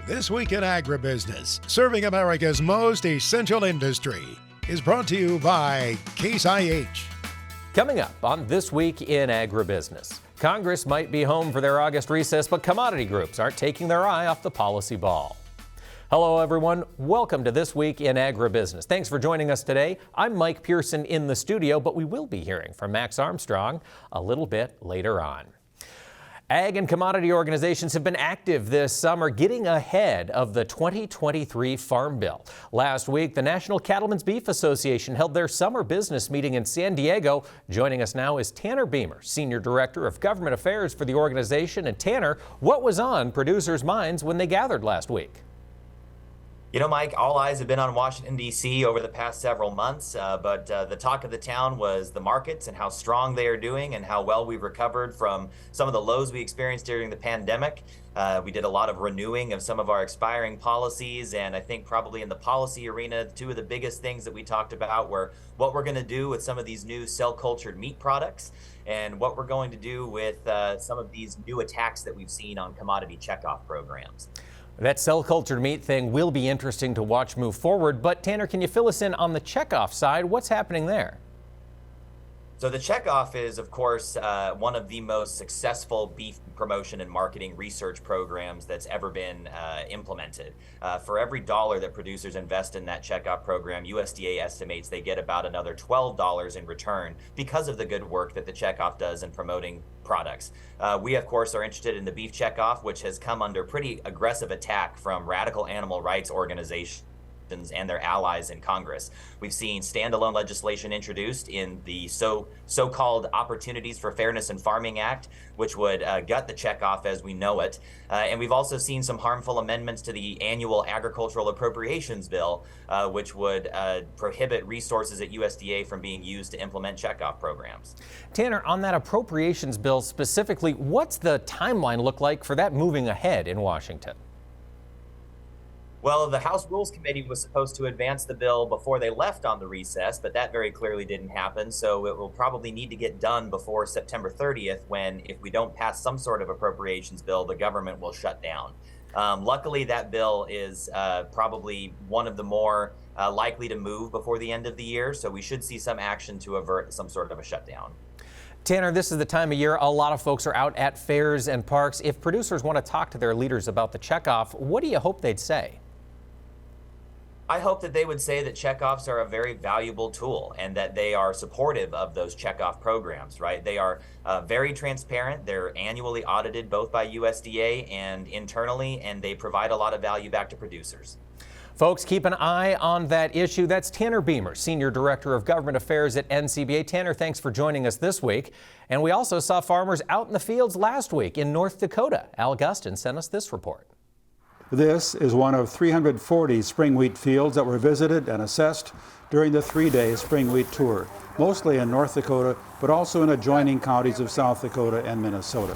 This Week in Agribusiness, serving America's most essential industry, is brought to you by Case IH. Coming up on This Week in Agribusiness, Congress might be home for their August recess, but commodity groups aren't taking their eye off the policy ball. Hello, everyone. Welcome to This Week in Agribusiness. Thanks for joining us today. I'm Mike Pearson in the studio, but we will be hearing from Max Armstrong a little bit later on. Ag and commodity organizations have been active this summer, getting ahead of the 2023 Farm Bill. Last week, the National Cattlemen's Beef Association held their summer business meeting in San Diego. Joining us now is Tanner Beamer, Senior Director of Government Affairs for the organization. And Tanner, what was on producers' minds when they gathered last week? You know, Mike, all eyes have been on Washington, D.C. over the past several months, but the talk of the town was the markets and how strong they are doing and how well we've recovered from some of the lows we experienced during the pandemic. We did a lot of renewing of some of our expiring policies, and I think probably in the policy arena, two of the biggest things that we talked about were what we're going to do with some of these new cell-cultured meat products and what we're going to do with some of these new attacks that we've seen on commodity checkoff programs. That cell-cultured meat thing will be interesting to watch move forward, but Tanner, can you fill us in on the checkoff side? What's happening there? So the checkoff is, of course, one of the most successful beef promotion and marketing research programs that's ever been implemented. For every dollar that producers invest in that checkoff program, USDA estimates they get about another $12 in return because of the good work that the checkoff does in promoting products. We, of course, are interested in the beef checkoff, which has come under pretty aggressive attack from radical animal rights organizations and their allies in Congress. We've seen standalone legislation introduced in the so-called Opportunities for Fairness in Farming Act, which would gut the checkoff as we know it. And we've also seen some harmful amendments to the annual agricultural appropriations bill, which would prohibit resources at USDA from being used to implement checkoff programs. Tanner, on that appropriations bill specifically, what's the timeline look like for that moving ahead in Washington? Well, the House Rules Committee was supposed to advance the bill before they left on the recess, but that very clearly didn't happen. So it will probably need to get done before September 30th, when if we don't pass some sort of appropriations bill, the government will shut down. Luckily, that bill is probably one of the more likely to move before the end of the year. So we should see some action to avert some sort of a shutdown. Tanner, this is the time of year a lot of folks are out at fairs and parks. If producers want to talk to their leaders about the checkoff, what do you hope they'd say? I hope that they would say that checkoffs are a very valuable tool and that they are supportive of those checkoff programs, right? They are very transparent. They're annually audited both by USDA and internally, and they provide a lot of value back to producers. Folks, keep an eye on that issue. That's Tanner Beamer, Senior Director of Government Affairs at NCBA. Tanner, thanks for joining us this week. And we also saw farmers out in the fields last week in North Dakota. Al Gustin sent us this report. This is one of 340 spring wheat fields that were visited and assessed during the three-day spring wheat tour, mostly in North Dakota, but also in adjoining counties of South Dakota and Minnesota.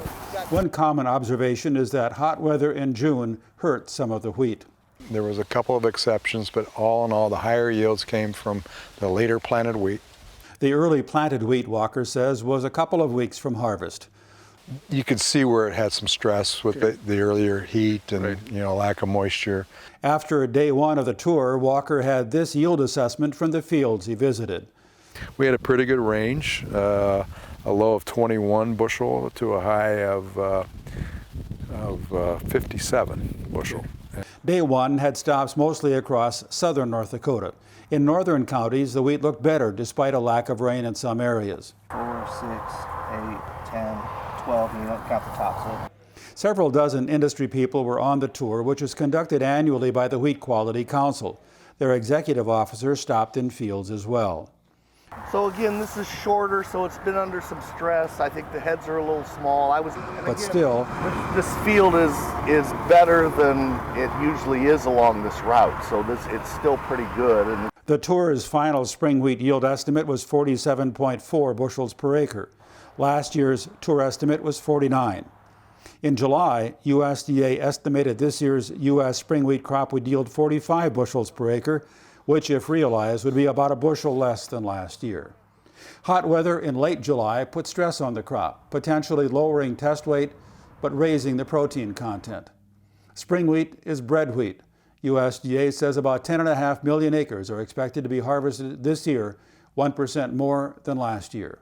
One common observation is that hot weather in June hurt some of the wheat. There was a couple of exceptions, but all in all, the higher yields came from the later planted wheat. The early planted wheat, Walker says, was a couple of weeks from harvest. You could see where it had some stress with the earlier heat and lack of moisture. After day one of the tour, Walker had this yield assessment from the fields he visited. We had a pretty good range, a low of 21 bushel to a high of 57 bushel. Day one had stops mostly across southern North Dakota. In northern counties, the wheat looked better despite a lack of rain in some areas. 4, 6, 8, 10, 12, and you don't count the tops. Several dozen industry people were on the tour, which is conducted annually by the Wheat Quality Council. Their executive officer stopped in fields as well. So again, this is shorter, so it's been under some stress. I think the heads are a little small. But still, this field is better than it usually is along this route, so it's still pretty good. And the tour's final spring wheat yield estimate was 47.4 bushels per acre. Last year's tour estimate was 49. In July, USDA estimated this year's U.S. spring wheat crop would yield 45 bushels per acre, which, if realized, would be about a bushel less than last year. Hot weather in late July put stress on the crop, potentially lowering test weight but raising the protein content. Spring wheat is bread wheat. USDA says about 10.5 million acres are expected to be harvested this year, 1% more than last year.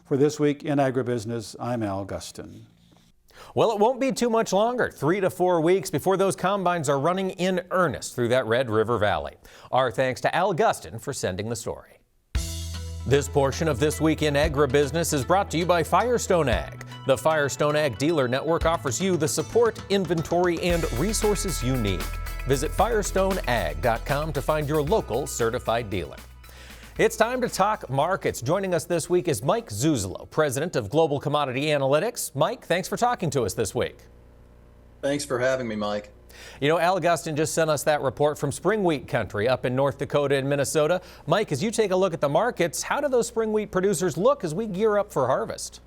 For This Week in Agribusiness, I'm Al Gustin. Well, it won't be too much longer, 3 to 4 weeks before those combines are running in earnest through that Red River Valley. Our thanks to Al Gustin for sending the story. This portion of This Week in Agribusiness is brought to you by Firestone Ag. The Firestone Ag Dealer Network offers you the support, inventory, and resources you need. Visit firestoneag.com to find your local certified dealer. It's time to talk markets. Joining us this week is Mike Zuzolo, president of Global Commodity Analytics. Mike, thanks for talking to us this week. Thanks for having me, Mike. You know, Al Gustin just sent us that report from spring wheat country up in North Dakota and Minnesota. Mike, as you take a look at the markets, how do those spring wheat producers look as we gear up for harvest?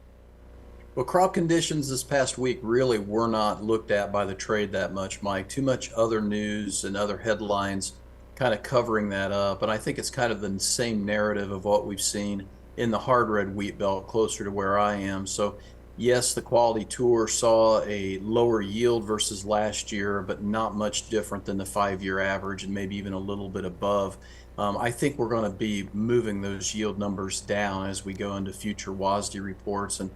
Well, crop conditions this past week really were not looked at by the trade that much, Mike. Too much other news and other headlines kind of covering that up. And I think it's kind of the same narrative of what we've seen in the hard red wheat belt closer to where I am. So yes, the quality tour saw a lower yield versus last year, but not much different than the 5-year average and maybe even a little bit above. I think we're going to be moving those yield numbers down as we go into future WASDE reports. And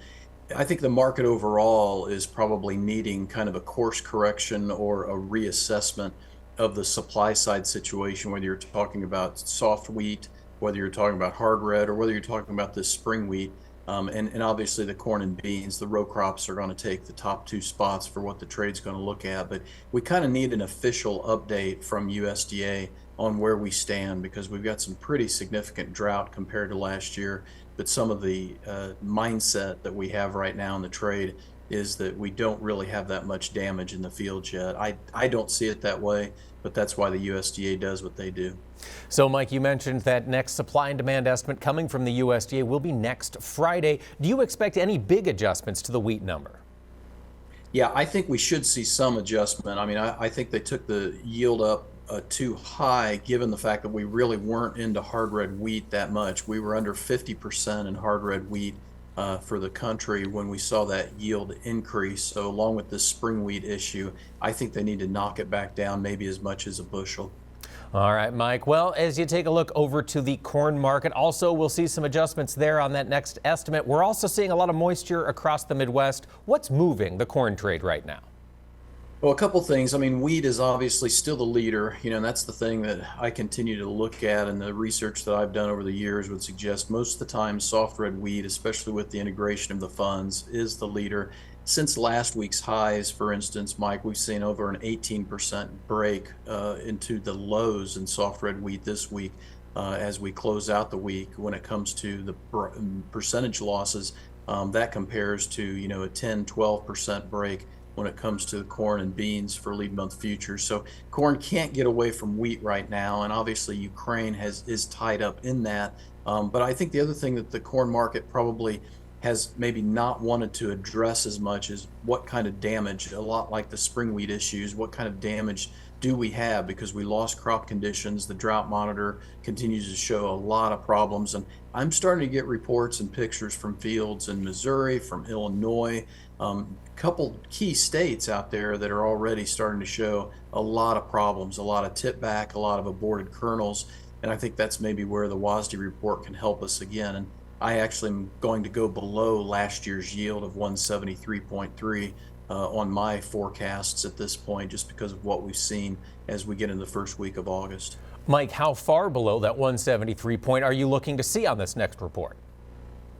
I think the market overall is probably needing kind of a course correction or a reassessment of the supply side situation, whether you're talking about soft wheat, whether you're talking about hard red, or whether you're talking about this spring wheat. And obviously the corn and beans, the row crops are going to take the top 2 spots for what the trade's going to look at. But we kind of need an official update from USDA on where we stand, because we've got some pretty significant drought compared to last year. But some of the mindset that we have right now in the trade is that we don't really have that much damage in the fields yet. I don't see it that way, but that's why the USDA does what they do. So, Mike, you mentioned that next supply and demand estimate coming from the USDA will be next Friday. Do you expect any big adjustments to the wheat number? Yeah, I think we should see some adjustment. I mean, I think they took the yield up too high, given the fact that we really weren't into hard red wheat that much. We were under 50% in hard red wheat for the country when we saw that yield increase. So along with this spring wheat issue, I think they need to knock it back down maybe as much as a bushel. All right, Mike. Well, as you take a look over to the corn market, also we'll see some adjustments there on that next estimate. We're also seeing a lot of moisture across the Midwest. What's moving the corn trade right now? Well, a couple things. I mean, wheat is obviously still the leader, and that's the thing that I continue to look at, and the research that I've done over the years would suggest most of the time soft red wheat, especially with the integration of the funds, is the leader. Since last week's highs, for instance, Mike, we've seen over an 18% break into the lows in soft red wheat this week as we close out the week. When it comes to the percentage losses, that compares to, a 10-12% break when it comes to corn and beans for lead month futures. So corn can't get away from wheat right now, and obviously Ukraine is tied up in that. But I think the other thing that the corn market probably has maybe not wanted to address as much is what kind of damage, a lot like the spring wheat issues, what kind of damage do we have, because we lost crop conditions. The drought monitor continues to show a lot of problems, and I'm starting to get reports and pictures from fields in Missouri, from Illinois, couple key states out there that are already starting to show a lot of problems, a lot of tip back, a lot of aborted kernels, and I think that's maybe where the WASDE report can help us again. And I actually am going to go below last year's yield of 173.3 on my forecasts at this point, just because of what we've seen as we get into the first week of August. Mike, how far below that 173 point are you looking to see on this next report?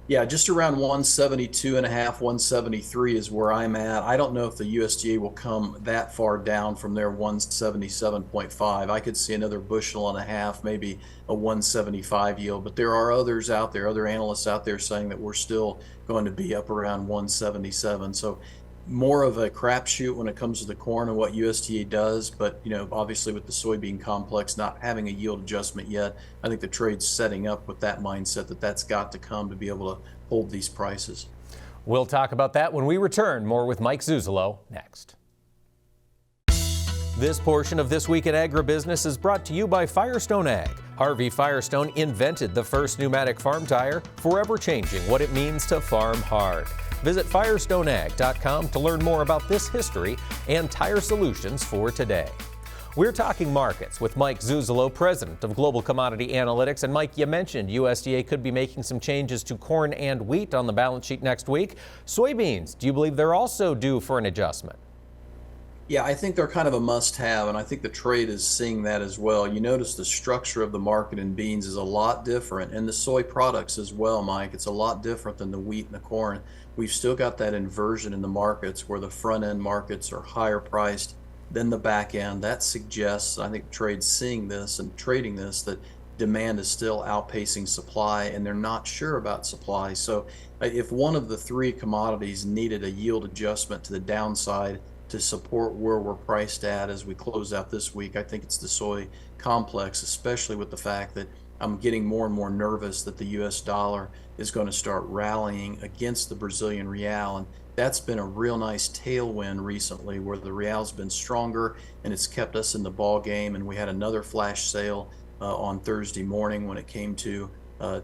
Yeah, just around 172.5, 173 is where I'm at. I don't know if the USDA will come that far down from their 177.5. I could see another bushel and a half, maybe a 175 yield, but there are others out there, other analysts out there saying that we're still going to be up around 177. So more of a crapshoot when it comes to the corn and what USDA does, but obviously with the soybean complex not having a yield adjustment yet, I think the trade's setting up with that mindset that that's got to come to be able to hold these prices. We'll talk about that when we return. More with Mike Zuzolo next. This portion of This Week in Agribusiness is brought to you by Firestone Ag. Harvey Firestone invented the first pneumatic farm tire, forever changing what it means to farm hard. Visit firestoneag.com to learn more about this history and tire solutions for today. We're talking markets with Mike Zuzolo, president of Global Commodity Analytics. And Mike, you mentioned USDA could be making some changes to corn and wheat on the balance sheet next week. Soybeans, do you believe they're also due for an adjustment? Yeah, I think they're kind of a must-have, and I think the trade is seeing that as well. You notice the structure of the market in beans is a lot different, and the soy products as well, Mike. It's a lot different than the wheat and the corn. We've still got that inversion in the markets where the front-end markets are higher priced than the back end. That suggests, I think trade's seeing this and trading this, that demand is still outpacing supply, and they're not sure about supply. So if one of the three commodities needed a yield adjustment to the downside to support where we're priced at as we close out this week, I think it's the soy complex, especially with the fact that I'm getting more and more nervous that the US dollar is going to start rallying against the Brazilian real. And that's been a real nice tailwind recently where the real's been stronger and it's kept us in the ball game. And we had another flash sale on Thursday morning when it came to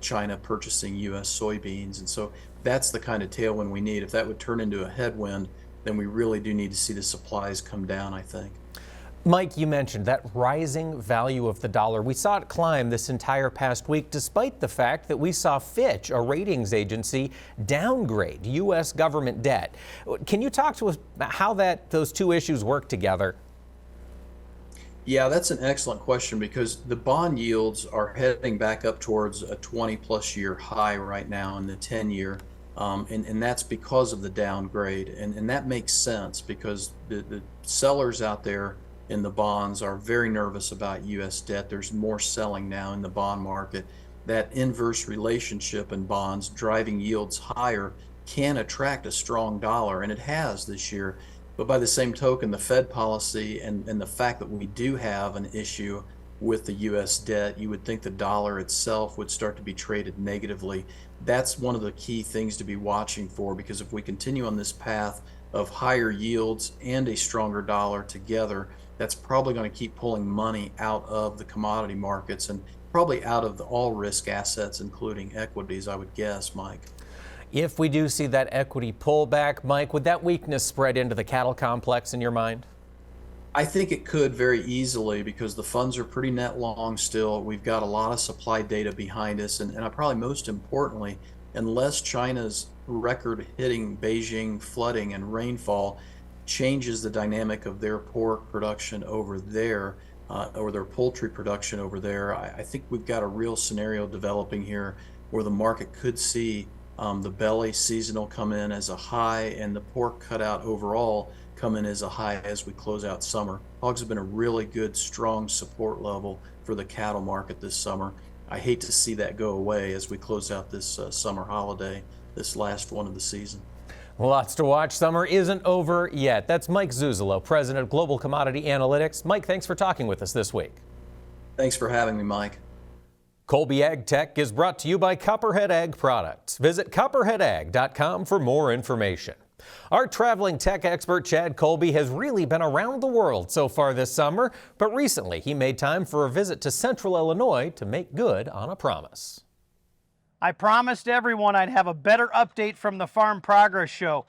China purchasing US soybeans. And so that's the kind of tailwind we need. If that would turn into a headwind, then we really do need to see the supplies come down, I think. Mike, you mentioned that rising value of the dollar. We saw it climb this entire past week, despite the fact that we saw Fitch, a ratings agency, downgrade U.S. government debt. Can you talk to us about how those two issues work together? Yeah, that's an excellent question because the bond yields are heading back up towards a 20-plus year high right now in the 10-year. And that's because of the downgrade. And that makes sense because the sellers out there in the bonds are very nervous about U.S. debt. There's more selling now in the bond market. That inverse relationship in bonds driving yields higher can attract a strong dollar, and it has this year. But by the same token, the Fed policy and the fact that we do have an issue with the U.S. debt, you would think the dollar itself would start to be traded negatively. That's one of the key things to be watching for, because if we continue on this path of higher yields and a stronger dollar together, that's probably going to keep pulling money out of the commodity markets and probably out of all risk assets, including equities, I would guess, Mike. If we do see that equity pullback, Mike, would that weakness spread into the cattle complex in your mind? I think it could very easily because the funds are pretty net long still. We've got a lot of supply data behind us. And probably most importantly, unless China's record-hitting Beijing flooding and rainfall changes the dynamic of their pork production over there, or their poultry production over there, I think we've got a real scenario developing here where the market could see the belly seasonal come in as a high and the pork cutout overall come in as a high as we close out summer. Hogs have been a really good, strong support level for the cattle market this summer. I hate to see that go away as we close out this summer holiday, this last one of the season. Lots to watch. Summer isn't over yet. That's Mike Zuzolo, president of Global Commodity Analytics. Mike, thanks for talking with us this week. Thanks for having me, Mike. Colby Ag Tech is brought to you by Copperhead Ag Products. Visit copperheadag.com for more information. Our traveling tech expert Chad Colby has really been around the world so far this summer, but recently he made time for a visit to Central Illinois to make good on a promise. I promised everyone I'd have a better update from the Farm Progress Show.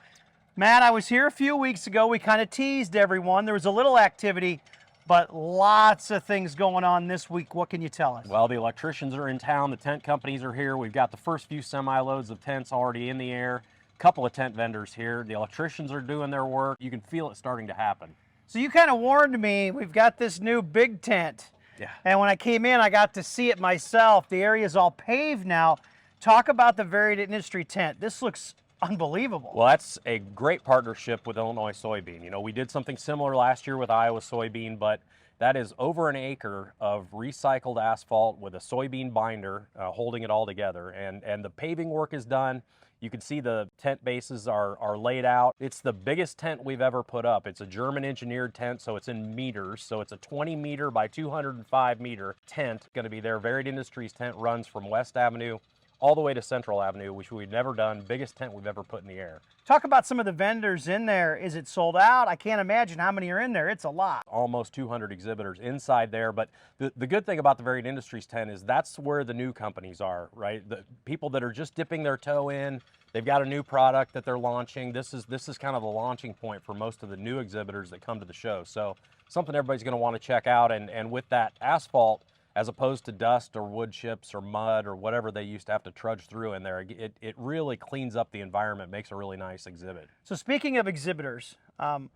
Matt, I was here a few weeks ago. We kind of teased everyone. There was a little activity, but lots of things going on this week. What can you tell us? Well, the electricians are in town. The tent companies are here. We've got the first few semi-loads of tents already in the air. Couple of tent vendors here. The electricians are doing their work. You can feel it starting to happen. So you kind of warned me. We've got this new big tent. Yeah. And when I came in, I got to see it myself. The area's all paved now. Talk about the varied industry tent. This looks unbelievable. Well, that's a great partnership with Illinois Soybean. You know, we did something similar last year with Iowa Soybean, but that is over an acre of recycled asphalt with a soybean binder holding it all together. And the paving work is done. You can see the tent bases are laid out. It's the biggest tent we've ever put up. It's a German engineered tent, so it's in meters. So it's a 20 meter by 205 meter tent going to be there. Varied Industries tent runs from West Avenue all the way to Central Avenue, which we've never done. Biggest tent we've ever put in the air. Talk about some of the vendors in there. Is it sold out? I can't imagine how many are in there. It's a lot. Almost 200 exhibitors inside there. But the good thing about the Varied Industries tent is that's where the new companies are, right? The people that are just dipping their toe in, They've got a new product that they're launching. This is kind of the launching point for most of the new exhibitors that come to the show. So something everybody's going to want to check out. And with that asphalt, as opposed to dust or wood chips or mud or whatever they used to have to trudge through in there, it really cleans up the environment, makes a really nice exhibit. So speaking of exhibitors, I'm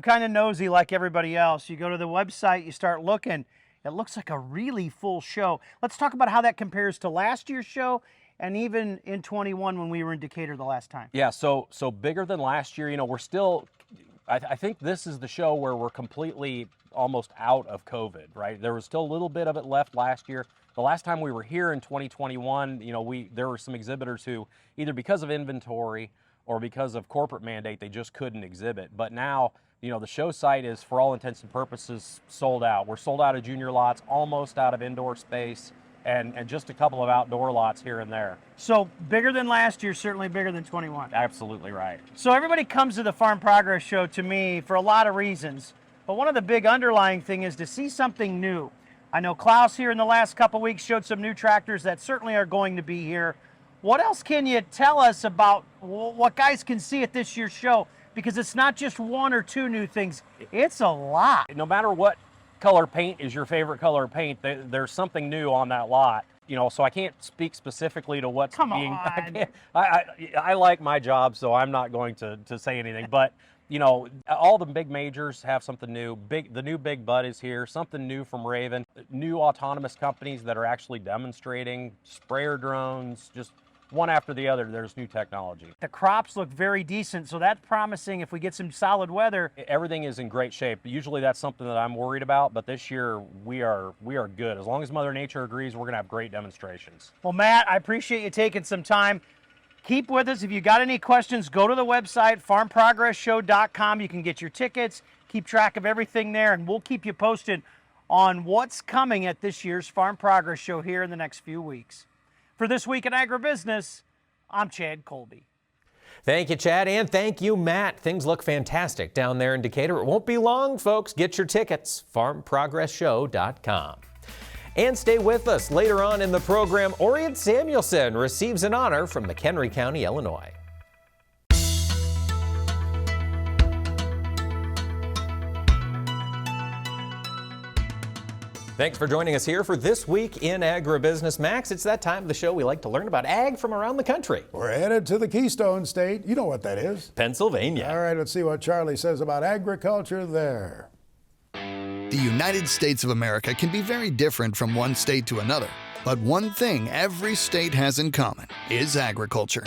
kind of nosy like everybody else. You go to the website, you start looking. It looks like a really full show. Let's talk about how that compares to last year's show and even in 21 when we were in Decatur the last time. Yeah, so bigger than last year. You know, we're still, I think this is the show where we're completely almost out of COVID, right? There was still a little bit of it left last year. The last time we were here in 2021, you know, there were some exhibitors who, either because of inventory or because of corporate mandate, they just couldn't exhibit. But now, you know, the show site is, for all intents and purposes, sold out. We're sold out of junior lots, almost out of indoor space, and just a couple of outdoor lots here and there. So bigger than last year, certainly bigger than 21. Absolutely right. So everybody comes to the Farm Progress Show, to me, for a lot of reasons. But one of the big underlying thing is to see something new. I know Klaus here in the last couple weeks showed some new tractors that certainly are going to be here. What else can you tell us about what guys can see at this year's show? Because it's not just one or two new things, it's a lot. No matter what color paint is your favorite color of paint, there's something new on that lot. You know, so I can't speak specifically to what's being. I like my job, so I'm not going to say anything. But you know, all the big majors have something new. The new Big Bud is here. Something new from Raven. New autonomous companies that are actually demonstrating sprayer drones. Just one after the other, there's new technology. The crops look very decent, so that's promising if we get some solid weather. Everything is in great shape. Usually that's something that I'm worried about, but this year we are good. As long as Mother Nature agrees, we're gonna have great demonstrations. Well, Matt, I appreciate you taking some time. Keep with us. If you got any questions, go to the website, farmprogressshow.com. You can get your tickets, keep track of everything there, and we'll keep you posted on what's coming at this year's Farm Progress Show here in the next few weeks. For This Week in Agribusiness, I'm Chad Colby. Thank you, Chad, and thank you, Matt. Things look fantastic down there in Decatur. It won't be long, folks. Get your tickets, farmprogressshow.com. And stay with us. Later on in the program, Orient Samuelson receives an honor from McHenry County, Illinois. Thanks for joining us here for This Week in Agribusiness. Max, it's that time of the show we like to learn about ag from around the country. We're headed to the Keystone State. You know what that is. Pennsylvania. All right, let's see what Charlie says about agriculture there. The United States of America can be very different from one state to another, but one thing every state has in common is agriculture.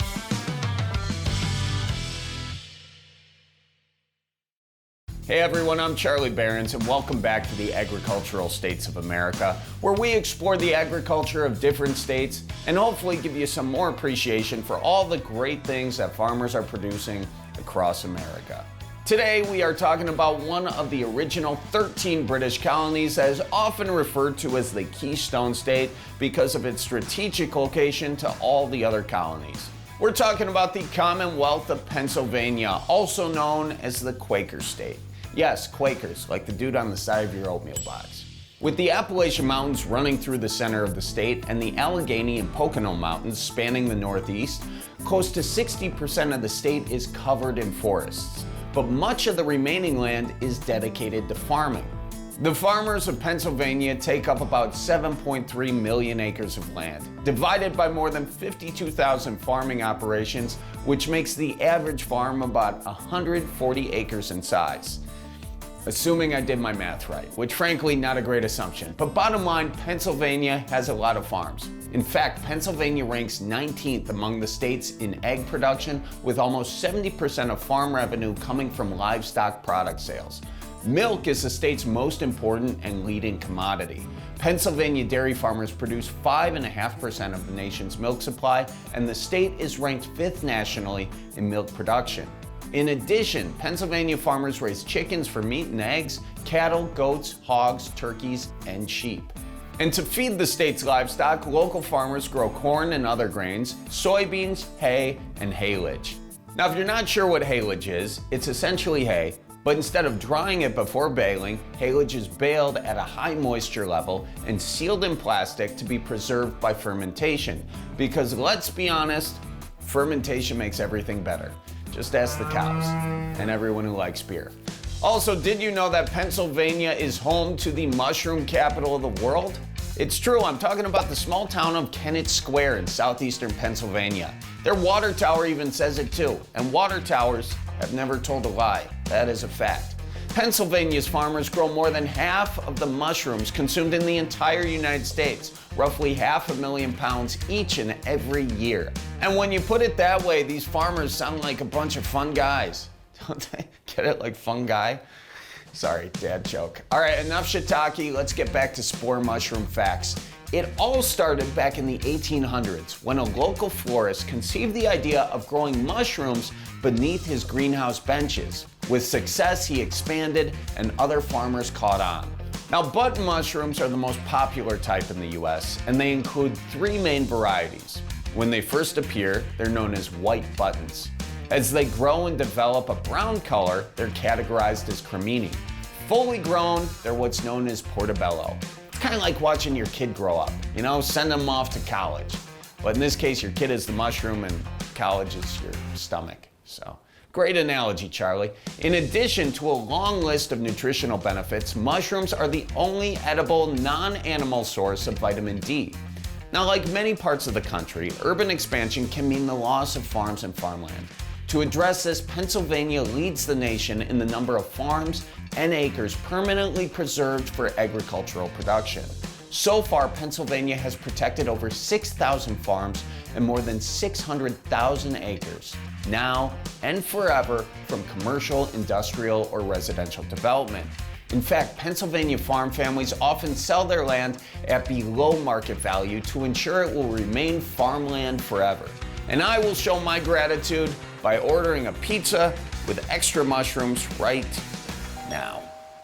Hey everyone, I'm Charlie Behrens and welcome back to the Agricultural States of America, where we explore the agriculture of different states and hopefully give you some more appreciation for all the great things that farmers are producing across America. Today we are talking about one of the original 13 British colonies that is often referred to as the Keystone State because of its strategic location to all the other colonies. We're talking about the Commonwealth of Pennsylvania, also known as the Quaker State. Yes, Quakers, like the dude on the side of your oatmeal box. With the Appalachian Mountains running through the center of the state and the Allegheny and Pocono Mountains spanning the northeast, close to 60% of the state is covered in forests, but much of the remaining land is dedicated to farming. The farmers of Pennsylvania take up about 7.3 million acres of land, divided by more than 52,000 farming operations, which makes the average farm about 140 acres in size. Assuming I did my math right, which frankly not a great assumption. But bottom line, Pennsylvania has a lot of farms. In fact, Pennsylvania ranks 19th among the states in egg production, with almost 70% of farm revenue coming from livestock product sales. Milk is the state's most important and leading commodity. Pennsylvania dairy farmers produce 5.5% of the nation's milk supply, and the state is ranked 5th nationally in milk production. In addition, Pennsylvania farmers raise chickens for meat and eggs, cattle, goats, hogs, turkeys, and sheep. And to feed the state's livestock, local farmers grow corn and other grains, soybeans, hay, and haylage. Now, if you're not sure what haylage is, it's essentially hay, but instead of drying it before baling, haylage is baled at a high moisture level and sealed in plastic to be preserved by fermentation. Because let's be honest, Fermentation makes everything better. Just ask the cows and everyone who likes beer. Also, did you know that Pennsylvania is home to the mushroom capital of the world? It's true, I'm talking about the small town of Kennett Square in southeastern Pennsylvania. Their water tower even says it too, and water towers have never told a lie. That is a fact. Pennsylvania's farmers grow more than half of the mushrooms consumed in the entire United States, roughly 500,000 pounds each and every year. And when you put it that way, these farmers sound like a bunch of fun guys. Don't they? Get it? Like fun guy? Sorry, dad joke. All right, enough shiitake. Let's get back to spore mushroom facts. It all started back in the 1800s when a local florist conceived the idea of growing mushrooms beneath his greenhouse benches. With success, he expanded and other farmers caught on. Now, button mushrooms are the most popular type in the US, and they include 3 main varieties. When they first appear, they're known as white buttons. As they grow and develop a brown color, they're categorized as cremini. Fully grown, they're what's known as portobello. It's kind of like watching your kid grow up, you know, send them off to college. But in this case, your kid is the mushroom and college is your stomach. So, great analogy, Charlie. In addition to a long list of nutritional benefits, mushrooms are the only edible non-animal source of vitamin D. Now, like many parts of the country, urban expansion can mean the loss of farms and farmland. To address this, Pennsylvania leads the nation in the number of farms and acres permanently preserved for agricultural production. So far, Pennsylvania has protected over 6,000 farms and more than 600,000 acres, now and forever, from commercial, industrial, or residential development. In fact, Pennsylvania farm families often sell their land at below market value to ensure it will remain farmland forever. And I will show my gratitude by ordering a pizza with extra mushrooms right now.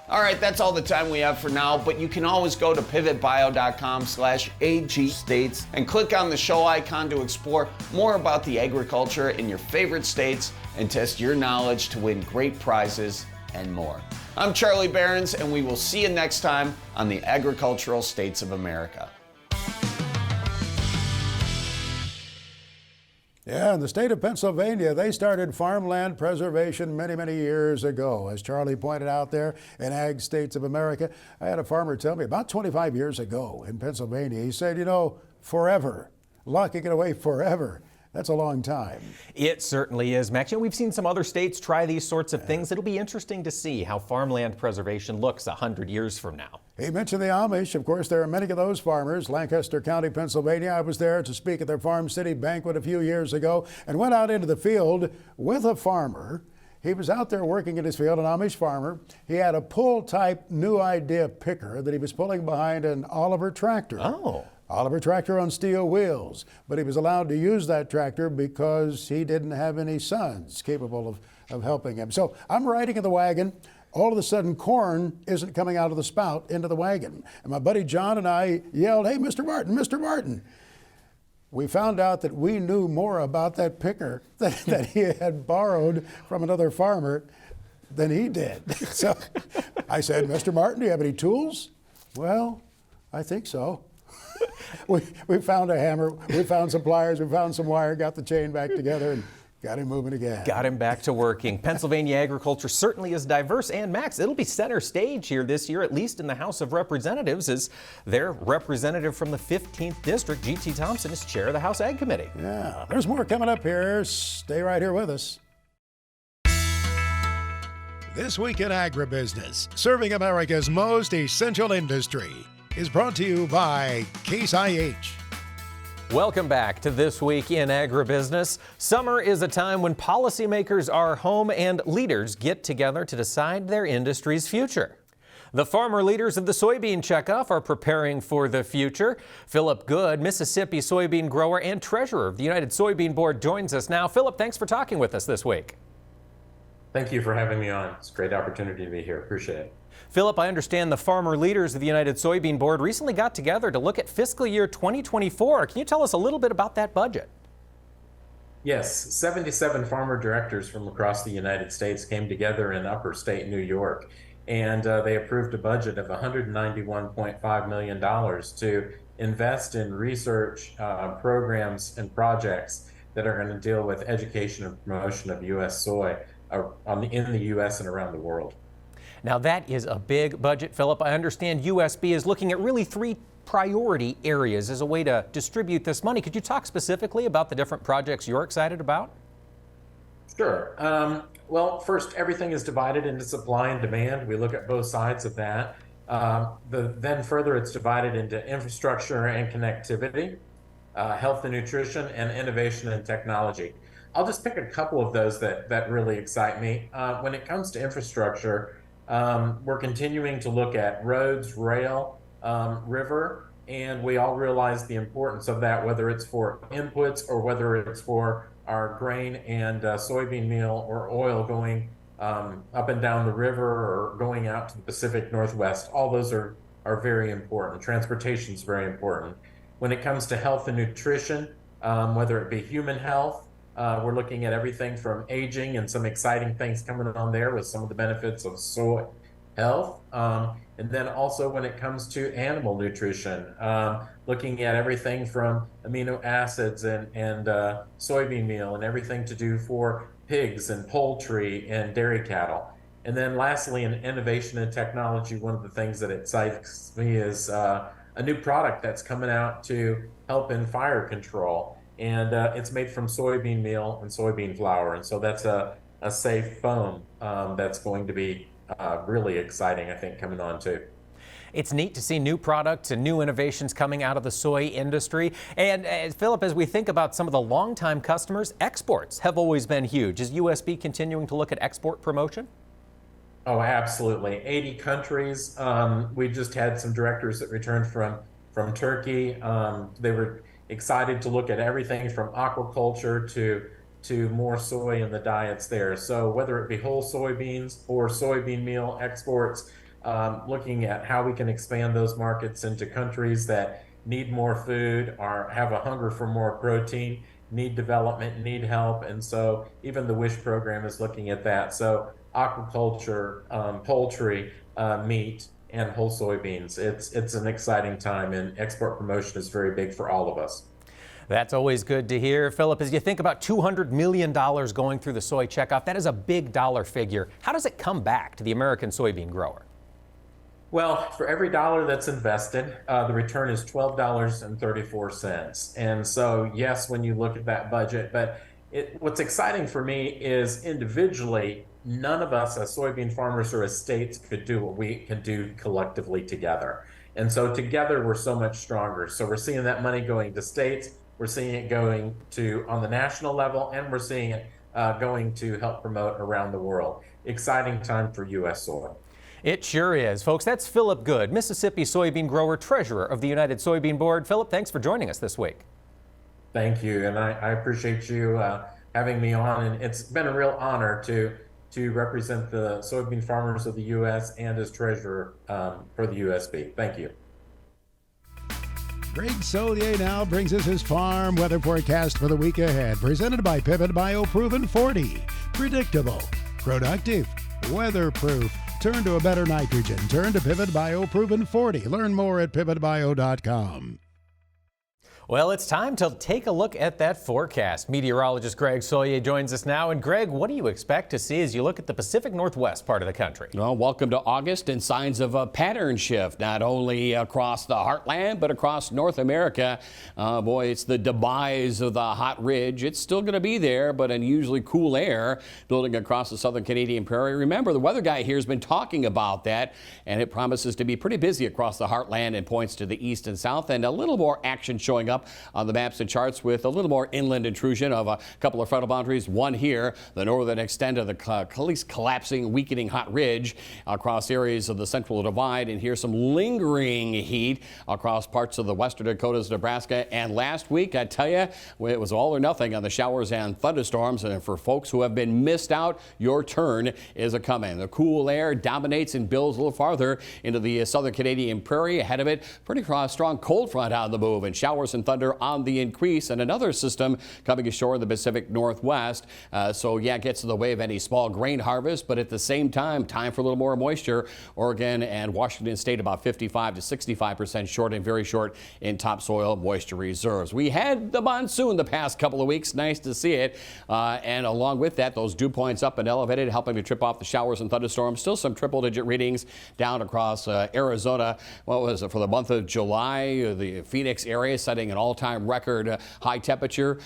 All right, that's all the time we have for now, but you can always go to pivotbio.com/agstates and click on the show icon to explore more about the agriculture in your favorite states and test your knowledge to win great prizes and more. I'm Charlie Behrens, and we will see you next time on the Agricultural States of America. Yeah, in the state of Pennsylvania, they started farmland preservation many, many years ago. As Charlie pointed out there in Ag States of America, I had a farmer tell me about 25 years ago in Pennsylvania, he said, you know, forever, locking it away forever. That's a long time. It certainly is, Max. You know, we've seen some other states try these sorts of things. It'll be interesting to see how farmland preservation looks 100 years from now. He mentioned the Amish. Of course, there are many of those farmers. Lancaster County, Pennsylvania. I was there to speak at their Farm City banquet a few years ago and went out into the field with a farmer. He was out there working in his field, an Amish farmer. He had a pull-type new idea picker that he was pulling behind an Oliver tractor. Oh. Oliver tractor on steel wheels, but he was allowed to use that tractor because he didn't have any sons capable of helping him. So I'm riding in the wagon. All of a sudden, corn isn't coming out of the spout into the wagon. And my buddy John and I yelled, "Hey, Mr. Martin, Mr. Martin." We found out that we knew more about that picker that he had borrowed from another farmer than he did. So I said, "Mr. Martin, do you have any tools?" "Well, I think so." We found a hammer, we found some pliers, we found some wire, got the chain back together, and got him moving again. Got him back to working. Pennsylvania agriculture certainly is diverse, and Max, it'll be center stage here this year, at least in the House of Representatives, as their representative from the 15th District, G.T. Thompson, is chair of the House Ag Committee. Yeah, there's more coming up here. Stay right here with us. This Week in Agribusiness, serving America's most essential industry, is brought to you by Case IH. Welcome back to This Week in Agribusiness. Summer is a time when policymakers are home and leaders get together to decide their industry's future. The farmer leaders of the soybean checkoff are preparing for the future. Philip Good, Mississippi soybean grower and treasurer of the United Soybean Board, joins us now. Philip, thanks for talking with us this week. Thank you for having me on. It's a great opportunity to be here. Appreciate it. Philip, I understand the farmer leaders of the United Soybean Board recently got together to look at fiscal year 2024. Can you tell us a little bit about that budget? Yes, 77 farmer directors from across the United States came together in upper state New York, and they approved a budget of $191.5 million to invest in research programs and projects that are going to deal with education and promotion of U.S. soy in the U.S. and around the world. Now that is a big budget, Philip. I understand USB is looking at really 3 priority areas as a way to distribute this money. Could you talk specifically about the different projects you're excited about? Sure. Well, first, everything is divided into supply and demand. We look at both sides of that. Then further, it's divided into infrastructure and connectivity, health and nutrition, and innovation and technology. I'll just pick a couple of those that really excite me. When it comes to infrastructure, we're continuing to look at roads, rail, river, and we all realize the importance of that, whether it's for inputs or whether it's for our grain and soybean meal or oil going up and down the river or going out to the Pacific Northwest. All those are very important. Transportation is very important. When it comes to health and nutrition, whether it be human health, we're looking at everything from aging and some exciting things coming on there with some of the benefits of soy health. And then also when it comes to animal nutrition, looking at everything from amino acids and soybean meal and everything to do for pigs and poultry and dairy cattle. And then lastly, in innovation and technology, one of the things that excites me is a new product that's coming out to help in fire control. And it's made from soybean meal and soybean flour. And so that's a safe foam that's going to be really exciting, I think, coming on too. It's neat to see new products and new innovations coming out of the soy industry. And Philip, as we think about some of the longtime customers, exports have always been huge. Is USB continuing to look at export promotion? Oh, absolutely. 80 countries. We just had some directors that returned from Turkey. They were excited to look at everything from aquaculture to more soy in the diets there. So whether it be whole soybeans or soybean meal exports, looking at how we can expand those markets into countries that need more food or have a hunger for more protein, need development, need help. And so even the WISH program is looking at that. So aquaculture, poultry, meat, and whole soybeans. It's an exciting time, and export promotion is very big for all of us. That's always good to hear. Philip, as you think about $200 million going through the soy checkoff, that is a big dollar figure. How does it come back to the American soybean grower? Well, for every dollar that's invested, the return is $12.34. And so, yes, when you look at that budget, but what's exciting for me is individually, none of us as soybean farmers or as states could do what we can do collectively together. And so together we're so much stronger. So we're seeing that money going to states, we're seeing it going to on the national level, and we're seeing it going to help promote around the world. Exciting time for U.S. soy. It sure is. Folks, that's Philip Good, Mississippi soybean grower, treasurer of the United Soybean Board. Philip, thanks for joining us this week. Thank you, and I appreciate you having me on, and it's been a real honor to represent the soybean farmers of the U.S. and as treasurer for the USB. Thank you. Greg Solier now brings us his farm weather forecast for the week ahead, presented by Pivot BioProven 40. Predictable, productive, weatherproof. Turn to a better nitrogen. Turn to Pivot BioProven 40. Learn more at pivotbio.com. Well, it's time to take a look at that forecast. Meteorologist Greg Solier joins us now. And Greg, what do you expect to see as you look at the Pacific Northwest part of the country? Well, welcome to August and signs of a pattern shift, not only across the heartland, but across North America. Boy, it's the demise of the hot ridge. It's still going to be there, but unusually cool air building across the southern Canadian prairie. Remember, the weather guy here has been talking about that, and it promises to be pretty busy across the heartland and points to the east and south, and a little more action showing up on the maps and charts with a little more inland intrusion of a couple of frontal boundaries. One here, the northern extent of the collapsing, weakening hot ridge across areas of the central divide, and here's some lingering heat across parts of the western Dakotas, Nebraska. And last week, I tell you, it was all or nothing on the showers and thunderstorms. And for folks who have been missed out, your turn is a coming. The cool air dominates and builds a little farther into the southern Canadian prairie. Ahead of it, pretty strong cold front on the move, and showers and thunder on the increase, and another system coming ashore in the Pacific Northwest. So yeah, it gets in the way of any small grain harvest, but at the same time for a little more moisture. Oregon and Washington State about 55 to 65% short and very short in topsoil moisture reserves. We had the monsoon the past couple of weeks. Nice to see it. And along with that, those dew points up and elevated, helping to trip off the showers and thunderstorms. Still some triple-digit readings down across Arizona. What was it for the month of July? The Phoenix area setting an all-time record high temperature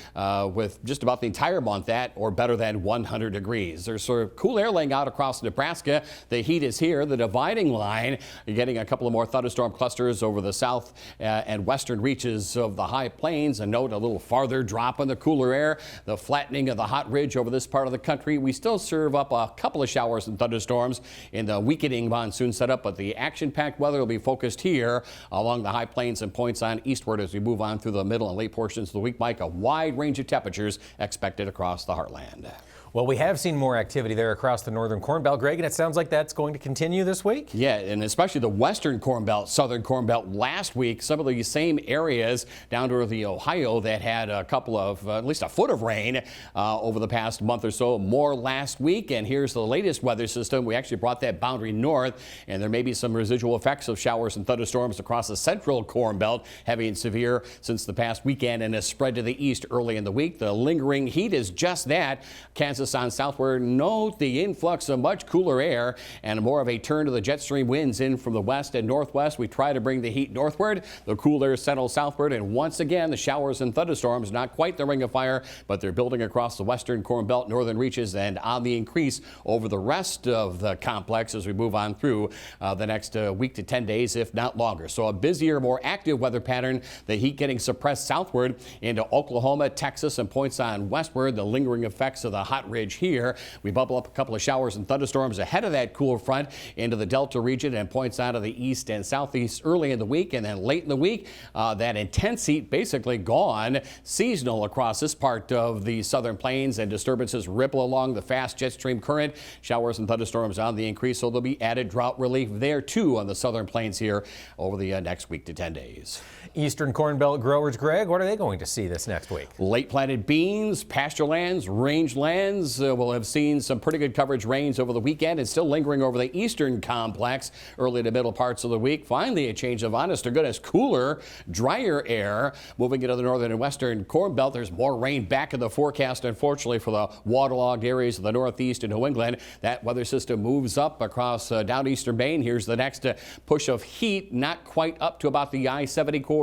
with just about the entire month at or better than 100 degrees. There's sort of cool air laying out across Nebraska. The heat is here. The dividing line, you're getting a couple of more thunderstorm clusters over the south and western reaches of the high plains. A note, a little farther drop in the cooler air, the flattening of the hot ridge over this part of the country. We still serve up a couple of showers and thunderstorms in the weakening monsoon setup, but the action-packed weather will be focused here along the high plains and points on eastward as we move on through the middle and late portions of the week. Mike, a wide range of temperatures expected across the heartland. Well, we have seen more activity there across the northern Corn Belt, Greg, and it sounds like that's going to continue this week. Yeah, and especially the western Corn Belt, southern Corn Belt last week. Some of the same areas down to the Ohio that had a couple of, at least a foot of rain over the past month or so, more last week. And here's the latest weather system. We actually brought that boundary north, and there may be some residual effects of showers and thunderstorms across the central Corn Belt, heavy and severe since the past weekend, and has spread to the east early in the week. The lingering heat is just that. Kansas on southward, note the influx of much cooler air and more of a turn to the jet stream winds in from the west and northwest. We try to bring the heat northward. The cool air settles southward, and once again the showers and thunderstorms, not quite the ring of fire, but they're building across the western Corn Belt, northern reaches, and on the increase over the rest of the complex as we move on through the next week to 10 days, if not longer. So a busier, more active weather pattern. The heat getting suppressed southward into Oklahoma, Texas, and points on westward. The lingering effects of the hot ridge here. We bubble up a couple of showers and thunderstorms ahead of that cool front into the Delta region and points out of the east and southeast early in the week, and then late in the week that intense heat basically gone. Seasonal across this part of the southern plains, and disturbances ripple along the fast jet stream current. Showers and thunderstorms on the increase, so there'll be added drought relief there too on the southern plains here over the next week to 10 days. Eastern Corn Belt growers, Greg, what are they going to see this next week? Late planted beans, pasture lands, range lands will have seen some pretty good coverage rains over the weekend and still lingering over the eastern complex early to middle parts of the week. Finally, a change of honest to goodness cooler, drier air moving into the northern and western Corn Belt. There's more rain back in the forecast, unfortunately, for the waterlogged areas of the northeast and New England. That weather system moves up across down eastern Maine. Here's the next push of heat, not quite up to about the I-70 corridor.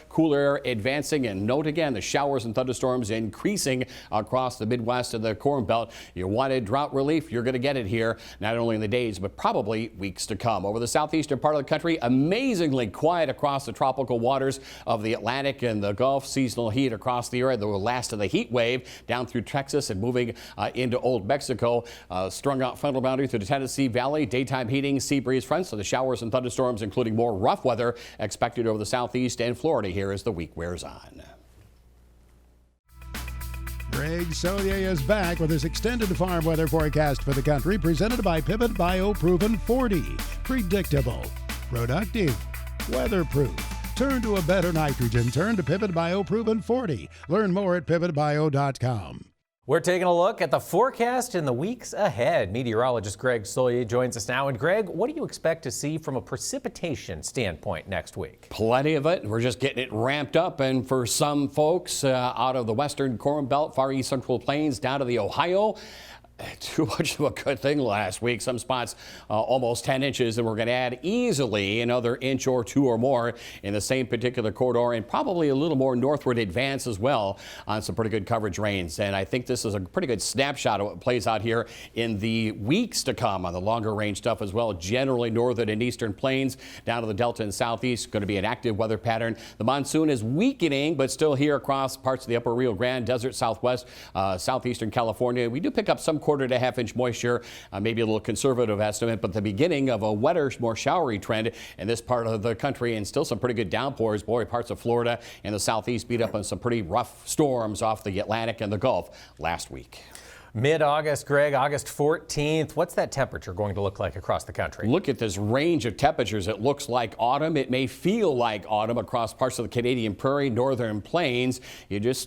Cooler air advancing, and note again the showers and thunderstorms increasing across the Midwest and the Corn Belt. You wanted drought relief, you're going to get it here, not only in the days, but probably weeks to come. Over the southeastern part of the country, amazingly quiet across the tropical waters of the Atlantic and the Gulf. Seasonal heat across the area, the last of the heat wave down through Texas and moving into Old Mexico. Strung out frontal boundary through the Tennessee Valley. Daytime heating, sea breeze front, so the showers and thunderstorms, including more rough weather, expected over the southeast and Florida here as the week wears on. Greg Solier is back with his extended farm weather forecast for the country, presented by Pivot BioProven 40. Predictable, productive, weatherproof. Turn to a better nitrogen. Turn to Pivot BioProven 40. Learn more at pivotbio.com. We're taking a look at the forecast in the weeks ahead. Meteorologist Greg Solier joins us now. And Greg, what do you expect to see from a precipitation standpoint next week? Plenty of it. We're just getting it ramped up. And for some folks out of the western Corn Belt, far east central plains, down to the Ohio, too much of a good thing last week. Some spots almost 10 inches, and we're going to add easily another inch or two or more in the same particular corridor, and probably a little more northward advance as well on some pretty good coverage rains. And I think this is a pretty good snapshot of what plays out here in the weeks to come on the longer range stuff as well. Generally northern and eastern plains down to the Delta and southeast, going to be an active weather pattern. The monsoon is weakening, but still here across parts of the upper Rio Grande, desert southwest, southeastern California. We do pick up some quarter to half inch moisture, maybe a little conservative estimate, but the beginning of a wetter, more showery trend in this part of the country, and still some pretty good downpours. Boy, parts of Florida and the southeast beat up on some pretty rough storms off the Atlantic and the Gulf last week. Mid-August, Greg, August 14th. What's that temperature going to look like across the country? Look at this range of temperatures. It looks like autumn. It may feel like autumn across parts of the Canadian Prairie, northern plains.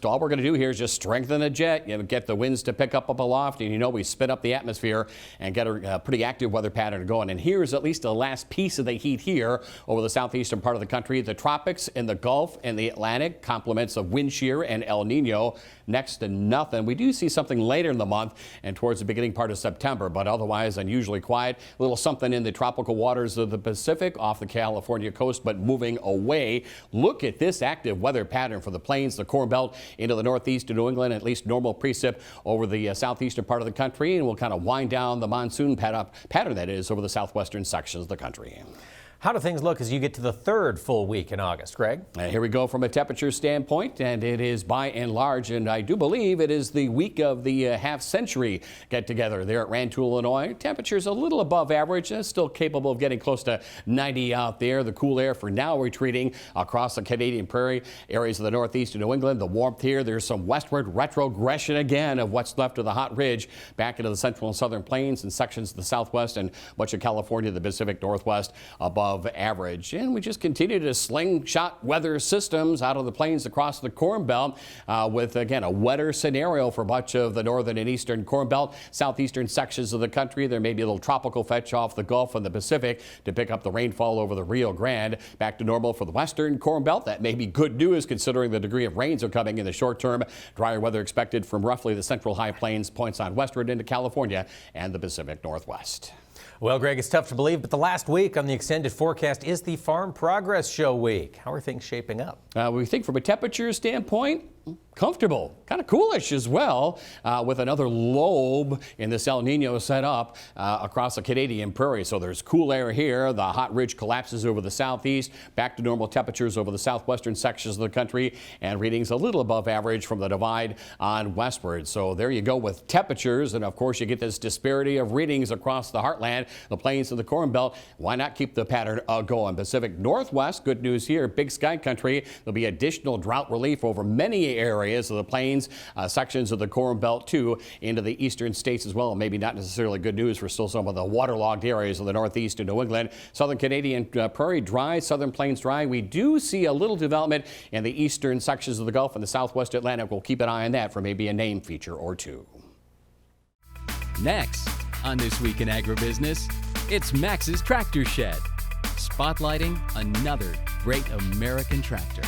All we're going to do here is just strengthen the jet, get the winds to pick up aloft, and we spin up the atmosphere and get a pretty active weather pattern going. And here's at least the last piece of the heat here over the southeastern part of the country. The tropics and the Gulf and the Atlantic, complements of wind shear and El Nino. Next to nothing. We do see something later in the month and towards the beginning part of September, but otherwise unusually quiet. A little something in the tropical waters of the Pacific off the California coast, but moving away. Look at this active weather pattern for the plains, the Corn Belt into the northeast of New England, at least normal precip over the southeastern part of the country, and we'll kind of wind down the monsoon pattern that is over the southwestern sections of the country. How do things look as you get to the third full week in August, Greg? Here we go from a temperature standpoint, and it is by and large, and I do believe it is the week of the half-century get-together there at Rantoul, Illinois. Temperatures a little above average, still capable of getting close to 90 out there. The cool air for now retreating across the Canadian Prairie, areas of the northeast of New England. The warmth here, there's some westward retrogression again of what's left of the hot ridge back into the central and southern plains and sections of the southwest and much of California, the Pacific Northwest above average. And we just continue to slingshot weather systems out of the plains across the Corn Belt with, again, a wetter scenario for much of the northern and eastern Corn Belt, southeastern sections of the country. There may be a little tropical fetch off the Gulf and the Pacific to pick up the rainfall over the Rio Grande. Back to normal for the western Corn Belt. That may be good news considering the degree of rains are coming in the short term. Drier weather expected from roughly the central high plains, points on westward into California and the Pacific Northwest. Well, Greg, it's tough to believe, but the last week on the extended forecast is the Farm Progress Show week. How are things shaping up? We think from a temperature standpoint, comfortable, kind of coolish as well, with another lobe in this El Nino set up across the Canadian Prairie. So there's cool air here. The hot ridge collapses over the southeast, back to normal temperatures over the southwestern sections of the country, and readings a little above average from the divide on westward. So there you go with temperatures, and of course you get this disparity of readings across the heartland, the plains and the Corn Belt. Why not keep the pattern going? Pacific Northwest, good news here, big sky country. There'll be additional drought relief over many areas of the plains, sections of the Corn Belt too, into the eastern states as well. Maybe not necessarily good news for still some of the waterlogged areas of the northeast of New England. Southern Canadian Prairie dry, southern plains dry. We do see a little development in the eastern sections of the Gulf and the southwest Atlantic. We'll keep an eye on that for maybe a name feature or two. Next on This Week in Agribusiness, it's Max's Tractor Shed, spotlighting another great American tractor.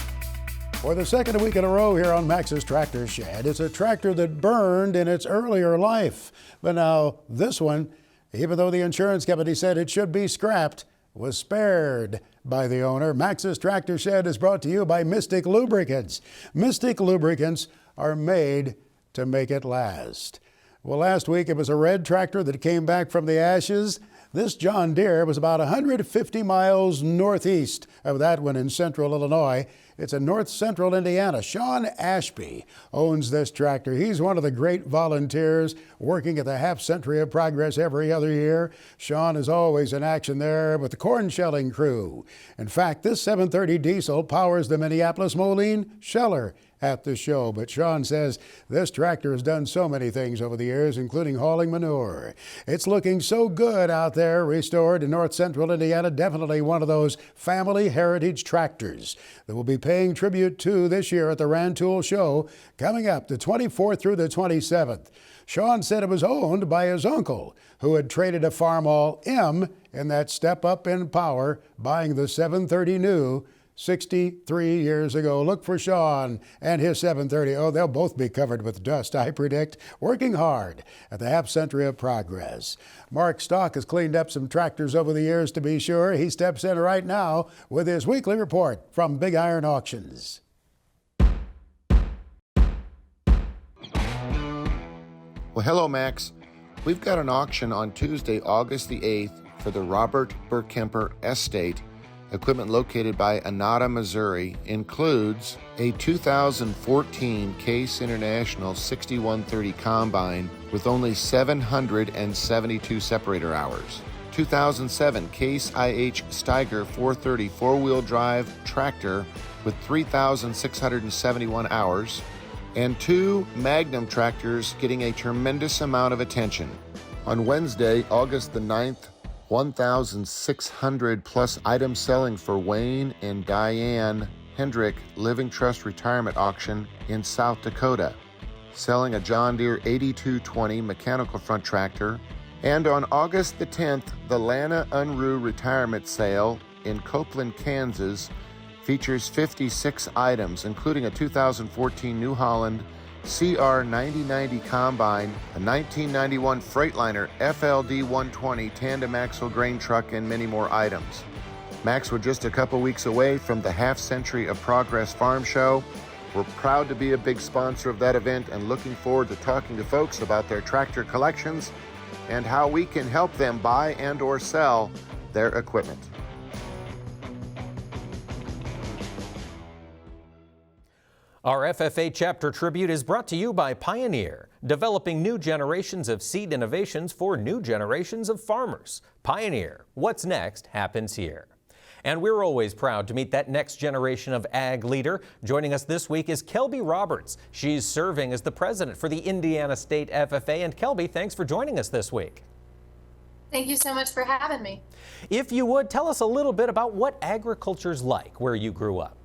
For the second week in a row here on Max's Tractor Shed, it's a tractor that burned in its earlier life. But now this one, even though the insurance company said it should be scrapped, was spared by the owner. Max's Tractor Shed is brought to you by Mystic Lubricants. Mystic Lubricants are made to make it last. Well, last week it was a red tractor that came back from the ashes. This John Deere was about 150 miles northeast of that one in central Illinois. It's in north central Indiana. Sean Ashby owns this tractor. He's one of the great volunteers working at the Half Century of Progress every other year. Sean is always in action there with the corn shelling crew. In fact, this 730 diesel powers the Minneapolis Moline sheller at the show. But Sean says this tractor has done so many things over the years, including hauling manure. It's looking so good out there, restored in north central Indiana. Definitely one of those family heritage tractors that we'll be paying tribute to this year at the Rantoul Show, coming up the 24th through the 27th. Sean said it was owned by his uncle, who had traded a Farmall M in that step up in power, buying the 730 new 63 years ago. Look for Sean and his 730. Oh, they'll both be covered with dust, I predict, working hard at the Half Century of Progress. Mark Stock has cleaned up some tractors over the years, to be sure. He steps in right now with his weekly report from Big Iron Auctions. Well, hello, Max. We've got an auction on Tuesday, August the 8th for the Robert Burkemper Estate. Equipment located by Anata, Missouri, includes a 2014 Case International 6130 Combine with only 772 separator hours, 2007 Case IH Steiger 430 four-wheel drive tractor with 3,671 hours, and 2 Magnum tractors getting a tremendous amount of attention. On Wednesday, August the 9th, 1,600 plus items selling for Wayne and Diane Hendrick Living Trust Retirement Auction in South Dakota, selling a John Deere 8220 mechanical front tractor. And on August the 10th, the Lana Unruh Retirement Sale in Copeland, Kansas, features 56 items, including a 2014 New Holland CR 9090 Combine, a 1991 Freightliner FLD 120 tandem axle grain truck, and many more items. Max, we're just a couple weeks away from the Half Century of Progress Farm Show. We're proud to be a big sponsor of that event and looking forward to talking to folks about their tractor collections and how we can help them buy and or sell their equipment. Our FFA Chapter Tribute is brought to you by Pioneer, developing new generations of seed innovations for new generations of farmers. Pioneer, what's next happens here. And we're always proud to meet that next generation of ag leader. Joining us this week is Kelby Roberts. She's serving as the president for the Indiana State FFA. And Kelby, thanks for joining us this week. Thank you so much for having me. If you would, tell us a little bit about what agriculture's like where you grew up.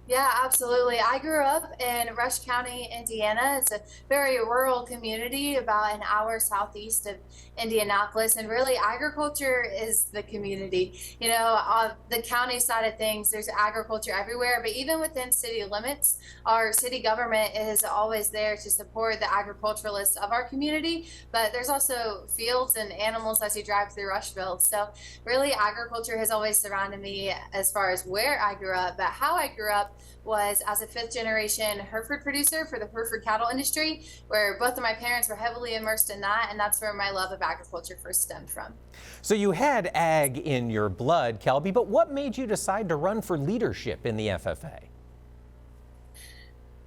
Yeah, absolutely. I grew up in Rush County, Indiana. It's a very rural community about an hour southeast of Indianapolis, and really agriculture is the community. You know, on the county side of things, there's agriculture everywhere, but even within city limits, our city government is always there to support the agriculturalists of our community, but there's also fields and animals as you drive through Rushville. So really agriculture has always surrounded me as far as where I grew up, but how I grew up was as a 5th generation Hereford producer for the Hereford cattle industry, where both of my parents were heavily immersed in that, and that's where my love of agriculture first stemmed from. So you had ag in your blood, Kelby, but what made you decide to run for leadership in the FFA?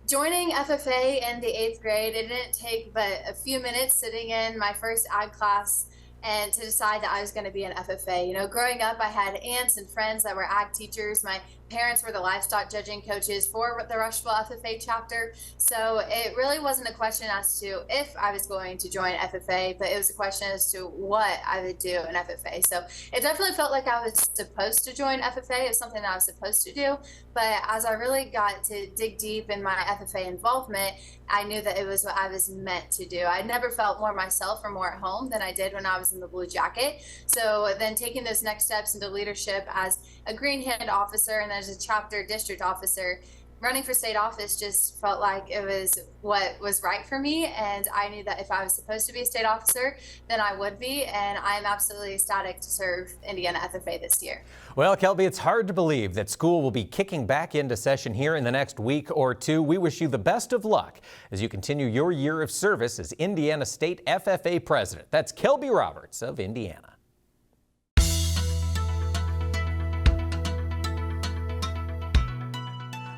Joining FFA in the 8th grade, it didn't take but a few minutes sitting in my first ag class and to decide that I was going to be an FFA. You know, growing up, I had aunts and friends that were ag teachers. My parents were the livestock judging coaches for the Rushville FFA chapter. So it really wasn't a question as to if I was going to join FFA, but it was a question as to what I would do in FFA. So it definitely felt like I was supposed to join FFA. It was something that I was supposed to do. But as I really got to dig deep in my FFA involvement, I knew that it was what I was meant to do. I never felt more myself or more at home than I did when I was in the blue jacket. So then taking those next steps into leadership as a green hand officer and as a chapter district officer, running for state office just felt like it was what was right for me. And I knew that if I was supposed to be a state officer, then I would be. And I am absolutely ecstatic to serve Indiana FFA this year. Well, Kelby, it's hard to believe that school will be kicking back into session here in the next week or two. We wish you the best of luck as you continue your year of service as Indiana State FFA president. That's Kelby Roberts of Indiana.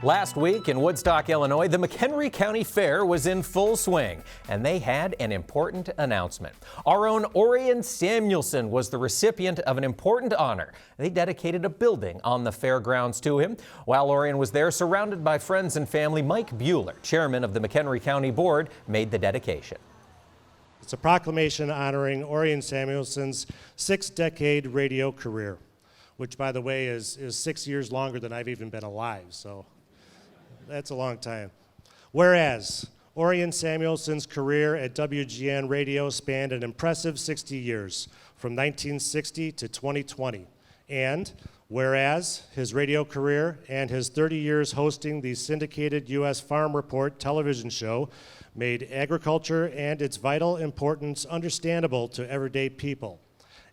Last week in Woodstock, Illinois, the McHenry County Fair was in full swing, and they had an important announcement. Our own Orion Samuelson was the recipient of an important honor. They dedicated a building on the fairgrounds to him. While Orion was there, surrounded by friends and family, Mike Bueller, chairman of the McHenry County Board, made the dedication. It's a proclamation honoring Orion Samuelson's 6-decade radio career, which, by the way, is 6 years longer than I've even been alive, so that's a long time. Whereas Orion Samuelson's career at WGN Radio spanned an impressive 60 years, from 1960 to 2020. And whereas his radio career and his 30 years hosting the syndicated U.S. Farm Report television show made agriculture and its vital importance understandable to everyday people.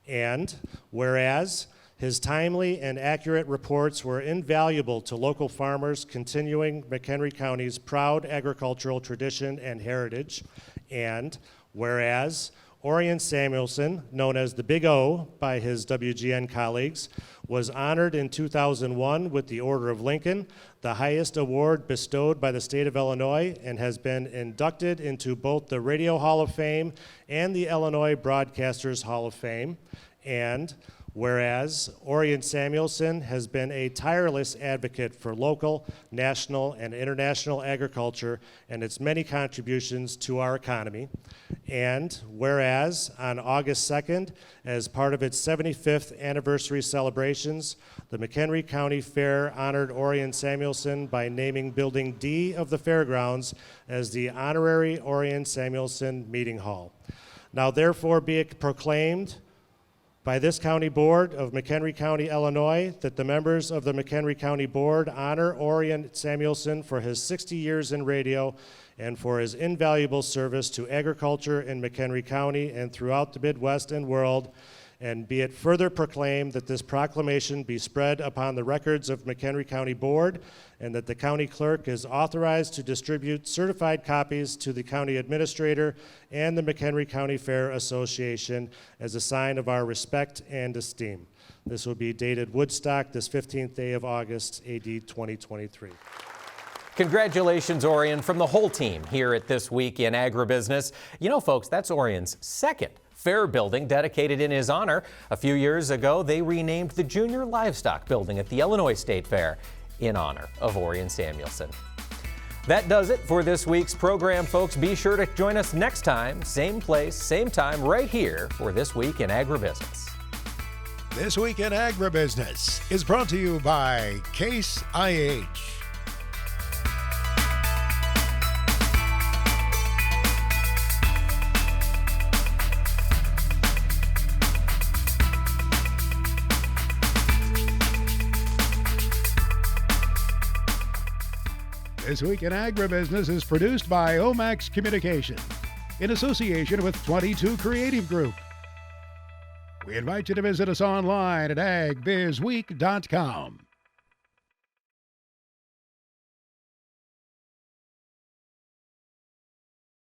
And whereas his timely and accurate reports were invaluable to local farmers, continuing McHenry County's proud agricultural tradition and heritage. And whereas Orion Samuelson, known as the Big O by his WGN colleagues, was honored in 2001 with the Order of Lincoln, the highest award bestowed by the state of Illinois, and has been inducted into both the Radio Hall of Fame and the Illinois Broadcasters Hall of Fame. And Whereas Orion Samuelson has been a tireless advocate for local, national, and international agriculture and its many contributions to our economy. And whereas on August 2nd, as part of its 75th anniversary celebrations, the McHenry County Fair honored Orion Samuelson by naming Building D of the fairgrounds as the honorary Orion Samuelson Meeting Hall. Now therefore be it proclaimed by this County Board of McHenry County, Illinois, that the members of the McHenry County Board honor Orion Samuelson for his 60 years in radio and for his invaluable service to agriculture in McHenry County and throughout the Midwest and world. And be it further proclaimed that this proclamation be spread upon the records of McHenry County Board, and that the county clerk is authorized to distribute certified copies to the county administrator and the McHenry County Fair Association as a sign of our respect and esteem. This will be dated Woodstock, this 15th day of August, AD 2023. Congratulations, Orion, from the whole team here at This Week in Agribusiness. You know, folks, that's Orion's second fair building dedicated in his honor. A few years ago, they renamed the Junior Livestock Building at the Illinois State Fair in honor of Orion Samuelson. That does it for this week's program, folks. Be sure to join us next time, same place, same time, right here for This Week in Agribusiness. This Week in Agribusiness is brought to you by Case IH. This Week in Agribusiness is produced by Omax Communication in association with 22 Creative Group. We invite you to visit us online at agbizweek.com.